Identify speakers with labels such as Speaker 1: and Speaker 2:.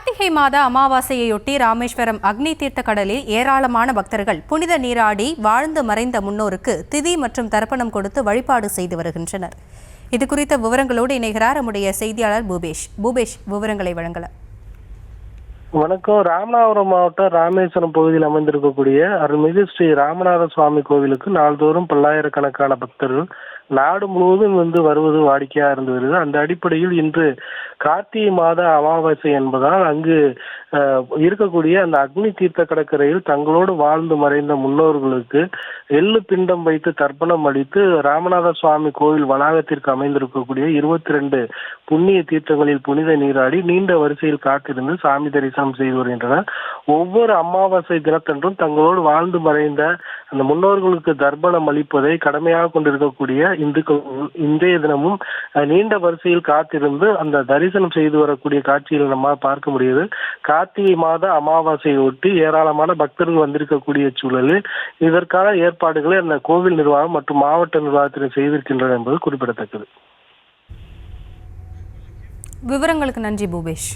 Speaker 1: கார்த்திகை மாத அமாவாசையொட்டி ராமேஸ்வரம் அக்னி தீர்த்த கடலில் ஏராளமான பக்தர்கள் புனித நீராடி வாழ்ந்து மறைந்த முன்னோருக்கு திதி மற்றும் தர்ப்பணம் கொடுத்து வழிபாடு செய்து வருகின்றனர். இது குறித்த விவரங்களோடு இணைகிறார் நம்முடைய செய்தியாளர் பூபேஷ். விவரங்களை வழங்கலாம்.
Speaker 2: வணக்கம். ராமநாதபுரம் மாவட்டம் ராமேஸ்வரம் பகுதியில் அமைந்திருக்கக்கூடிய அருள்மிகு ஸ்ரீ ராமநாத சுவாமி கோவிலுக்கு நாள்தோறும் பல்லாயிரக்கணக்கான பக்தர்கள் நாடு முழுவதும் வருவது வாடிக்கையா இருந்து வருது. அந்த அடிப்படையில் இன்று கார்த்திகை மாத அமாவாசை என்பதால் அங்கு இருக்கக்கூடிய அந்த அக்னி தீர்த்த கடற்கரையில் தங்களோடு வாழ்ந்து மறைந்த முன்னோர்களுக்கு எள்ளு பிண்டம் வைத்து தர்ப்பணம் அளித்து ராமநாத சுவாமி கோவில் வளாகத்திற்கு அமைந்திருக்கக்கூடிய 22 புண்ணிய தீர்த்தங்களில் புனித நீராடி நீண்ட வரிசையில் காத்திருந்து சாமி தரிசனம் செய்து வருகின்றனர். ஒவ்வொரு அமாவாசை தினத்தன்றும் தங்களோடு வாழ்ந்து மறைந்த அந்த முன்னோர்களுக்கு தர்ப்பணம் அளிப்பதை கடமையாக கொண்டிருக்கக்கூடிய இந்துக்கள் இன்றைய தினமும் நீண்ட வரிசையில் காத்திருந்து அந்த தரிசனம் செய்து வரக்கூடிய காட்சிகளை நம்மால் பார்க்க முடியுது. கார்த்திகை மாத அமாவாசையை ஒட்டி ஏராளமான பக்தர்கள் வந்திருக்கக்கூடிய சூழலில் இதற்கான ஏற்பாடுகளை அந்த கோவில் நிர்வாகம் மற்றும் மாவட்ட நிர்வாகத்தினர் செய்திருக்கின்றனர் என்பது குறிப்பிடத்தக்கது.
Speaker 1: விவரங்களுக்கு நன்றி பூபேஷ்.